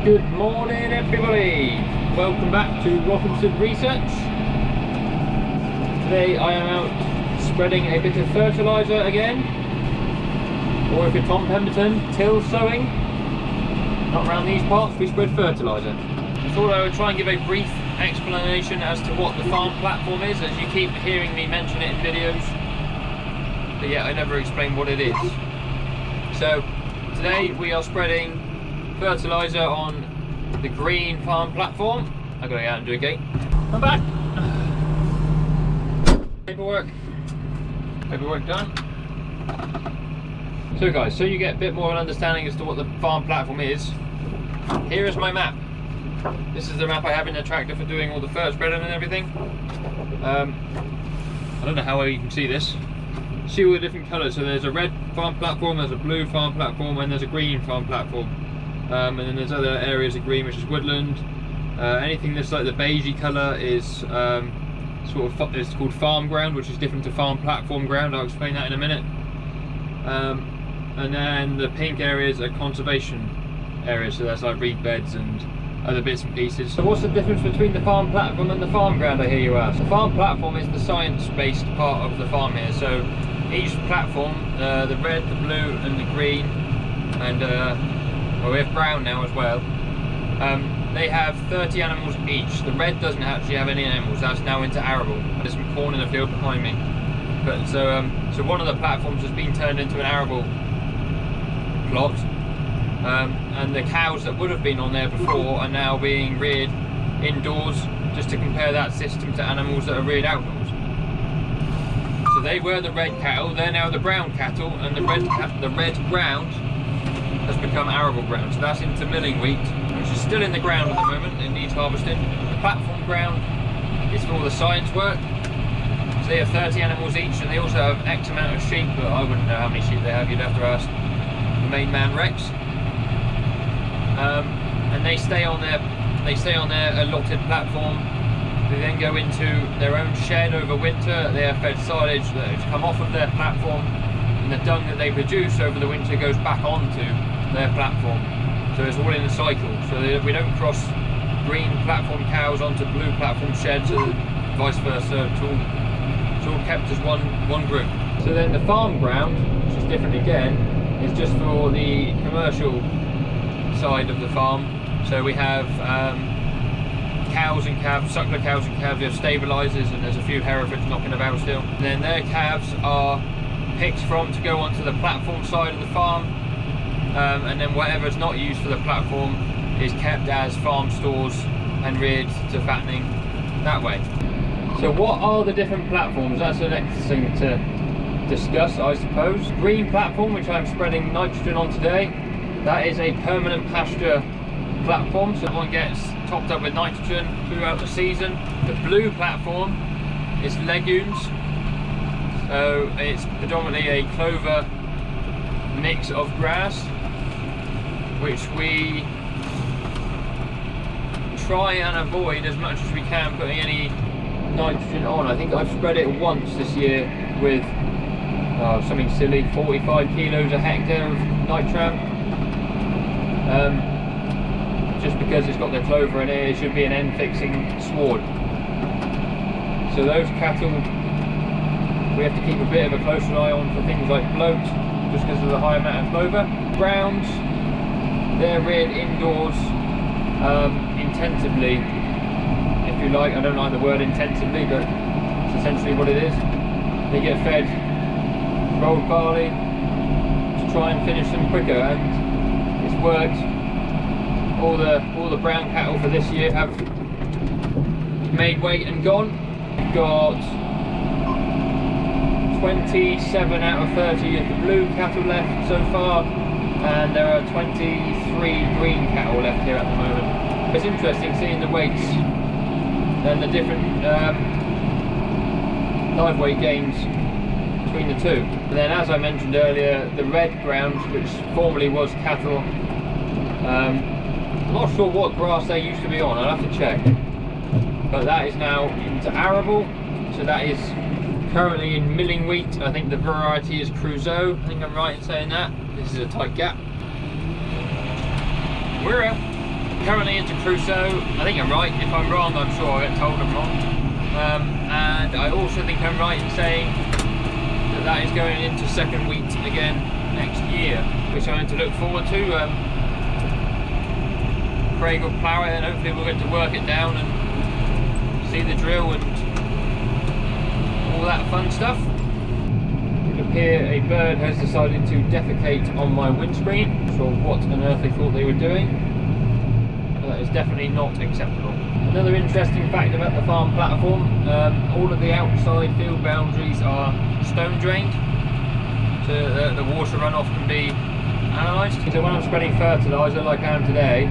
Good morning everybody, welcome back to Robinson Research. Today I am out spreading a bit of fertiliser again, or if you're Tom Pemberton, till sowing. Not around these parts, we spread fertiliser. I thought I would try and give a brief explanation as to what the farm platform is, as you keep hearing me mention it in videos, but yet I never explain what it is. So today we are spreading fertiliser on the green farm platform. I gotta get out and do a gate. I'm back. Paperwork done. So guys, so you get a bit more of an understanding as to what the farm platform is, here is my map. This is the map I have in the tractor for doing all the fert spreading and everything. I don't know how well you can see this. See all the different colours. So there's a red farm platform, there's a blue farm platform, and there's a green farm platform. And then there's other areas of green, which is woodland. Anything that's like the beigey colour is it's called farm ground, which is different to farm platform ground. I'll explain that in a minute. And then the pink areas are conservation areas, so that's like reed beds and other bits and pieces. So what's the difference between the farm platform and the farm ground, I hear you ask? The farm platform is the science-based part of the farm here. So each platform, the red, the blue and the green, and well, we have brown now as well. They have 30 animals each. The red doesn't actually have any animals. That's now into arable. There's some corn in the field behind me. But so one of the platforms has been turned into an arable plot, and the cows that would have been on there before are now being reared indoors, just to compare that system to animals that are reared outdoors. So they were the red cattle. They're now the brown cattle, and the red ground has become arable ground. So that's into milling wheat, which is still in the ground at the moment. It needs harvesting. The platform ground is for all the science work. So they have 30 animals each, and they also have X amount of sheep, but I wouldn't know how many sheep they have. You'd have to ask the main man Rex. And they stay on their allotted platform. They then go into their own shed over winter. They are fed silage that has come off of their platform, and the dung that they produce over the winter goes back onto their platform. So it's all in a cycle. So we don't cross green platform cows onto blue platform sheds, or vice versa. It's all kept as one group. So then the farm ground, which is different again, is just for the commercial side of the farm. So we have cows and calves, suckler cows and calves. We have stabilisers, and there's a few Herefords knocking about still. And then their calves are picked from to go onto the platform side of the farm, and then whatever's not used for the platform is kept as farm stores and reared to fattening that way. So what are the different platforms? That's the next thing to discuss, I suppose. Green platform, which I'm spreading nitrogen on today, that is a permanent pasture platform, so one gets topped up with nitrogen throughout the season. The blue platform is legumes, so it's predominantly a clover mix of grass, which we try and avoid as much as we can putting any nitrogen on. I think I've spread it once this year with something silly, 45 kilos a hectare of nitram. Just because it's got the clover in it, it should be an end-fixing sward. So those cattle, we have to keep a bit of a closer eye on for things like bloat, just because of the high amount of clover. Browns, they're reared indoors intensively, if you like. I don't like the word intensively, but it's essentially what it is. They get fed rolled barley to try and finish them quicker, and it's worked. All the brown cattle for this year have made weight and gone. We've got 27 out of 30 of the blue cattle left so far, and there are 23 green cattle left here at the moment. It's interesting seeing the weights and the different live weight gains between the two. And then, as I mentioned earlier, the red ground, which formerly was cattle, I'm not sure what grass they used to be on, I'll have to check, but that is now into arable. So that is currently in milling wheat. I think the variety is Crusoe. I think I'm right in saying that. This is a tight gap. We're out. currently into Crusoe. I think I'm right. If I'm wrong, I'm sure I'll get told I'm wrong. And I also think I'm right in saying that that is going into second wheat again next year, which I'm to look forward to. Craig will plough it and hopefully we'll get to work it down and see the drill and all that fun stuff. It would appear a bird has decided to defecate on my windscreen. Not sure what on earth they thought they were doing. But that is definitely not acceptable. Another interesting fact about the farm platform, all of the outside field boundaries are stone drained, so the water runoff can be analysed. So when I'm spreading fertiliser like I am today,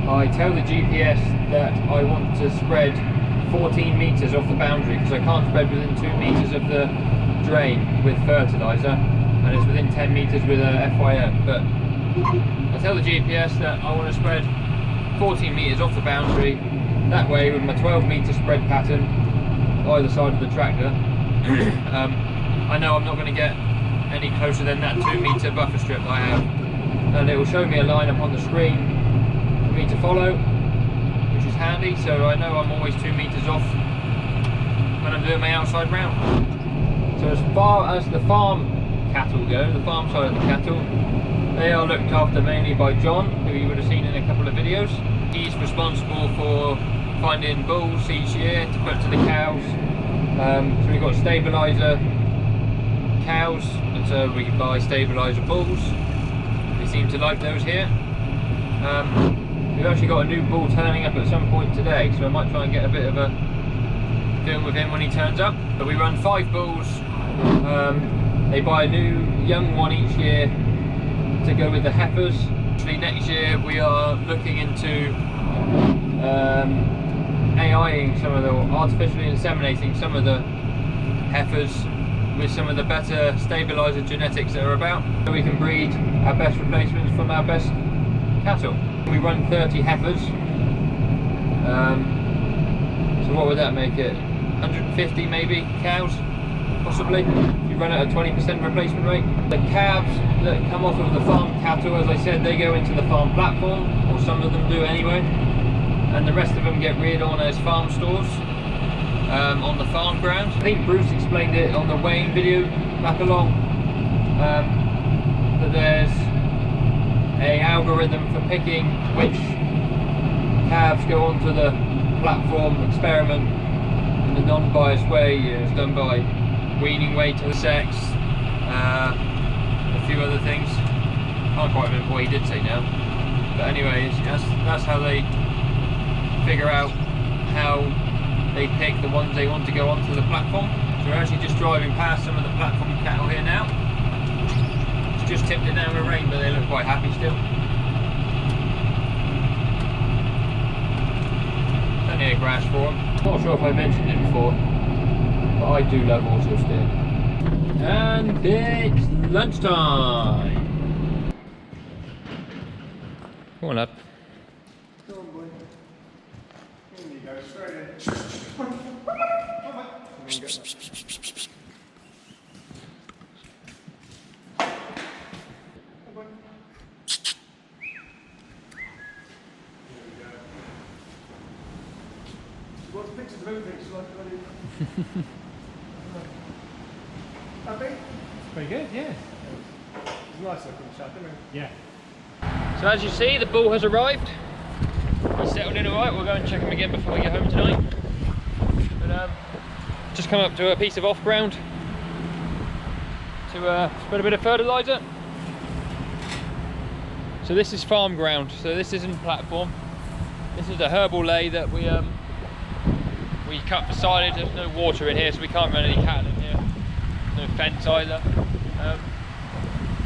I tell the GPS that I want to spread 14 metres off the boundary because I can't spread within 2 metres of the drain with fertiliser, and it's within 10 metres with a FYM. But I tell the GPS that I want to spread 14 metres off the boundary. That way, with my 12 metre spread pattern either side of the tractor, I know I'm not going to get any closer than that 2 metre buffer strip that I have, and it will show me a line up on the screen for me to follow, which is handy, so I know I'm always 2 metres off when I'm doing my outside round. So as far as the farm cattle go, the farm side of the cattle, they are looked after mainly by John, who you would have seen in a couple of videos. He's responsible for finding bulls each year to put to the cows. So we've got Stabiliser cows, and so we can buy Stabiliser bulls. They seem to like those here. We've actually got a new bull turning up at some point today, so I might try and get a bit of a film with him when he turns up. But we run 5 bulls. They buy a new young one each year to go with the heifers. Actually, next year we are looking into AIing some of the, artificially inseminating some of the heifers with some of the better Stabiliser genetics that are about, so we can breed our best replacements from our best cattle. We run 30 heifers, so what would that make it? 150 maybe cows, possibly. You run at a 20% replacement rate. The calves that come off of the farm cattle, as I said, they go into the farm platform, or some of them do anyway, and the rest of them get reared on as farm stores on the farm ground. I think Bruce explained it on the weighing video back along, that there's a algorithm for picking which calves go onto the platform experiment in a non-biased way. It's done by weaning weight to the sex, a few other things. Can't quite remember what he did say now, but anyways, that's how they figure out how they pick the ones they want to go onto the platform. So we're actually just driving past some of the platform cattle here now. It's just tipped it down with rain, but they look quite happy still. Plenty of grass for them. Not sure if I mentioned it before, but I do love auto steer. And it's lunchtime. Come on, lad. Go on, boy. In you go, straight in. What's pictures of everything? So like, happy? It's pretty good, yeah. It's nice looking shot, isn't it? Yeah. So as you see, the bull has arrived. He's settled in alright. We'll go and check him again before we get home tonight. But just come up to a piece of off ground to spread a bit of fertiliser. So this is farm ground, so this isn't platform. This is a herbal lay that we cut for silage. There's no water in here, so we can't run any cattle in here. No fence either.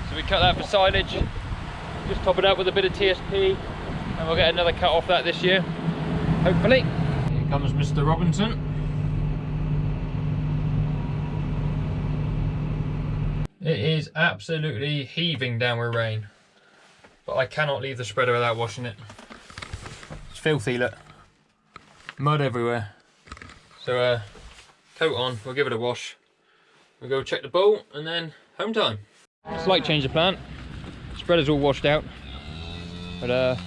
So we cut that for silage. Just top it up with a bit of TSP, and we'll get another cut off that this year, hopefully. Here comes Mr. Robinson. It is absolutely heaving down with rain, but I cannot leave the spreader without washing it. It's filthy, look. Mud everywhere. So coat on, we'll give it a wash. We'll go check the bull, and then home time. Slight change of plan. Spreader's all washed out, but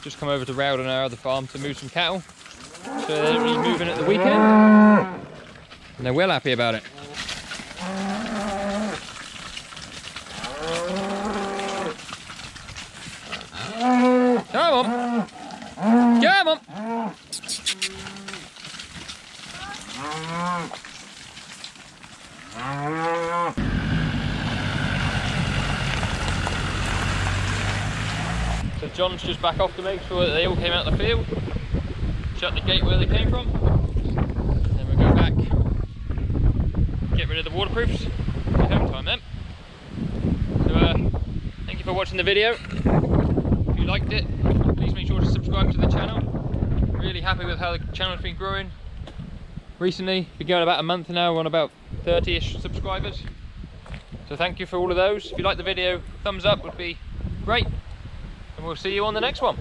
just come over to Rowden, our other farm, to move some cattle. So they're only moving at the weekend, and they're well happy about it. Come on! Come on! So John's just back off to make sure that they all came out of the field. Shut the gate where they came from. Then we'll go back, get rid of the waterproofs. Home time then. So thank you for watching the video. If you liked it, please make sure to subscribe to the channel. Really happy with how the channel's been growing recently. Been going about a month now, we're on about 30-ish subscribers. So thank you for all of those. If you like the video, thumbs up would be great. And we'll see you on the next one.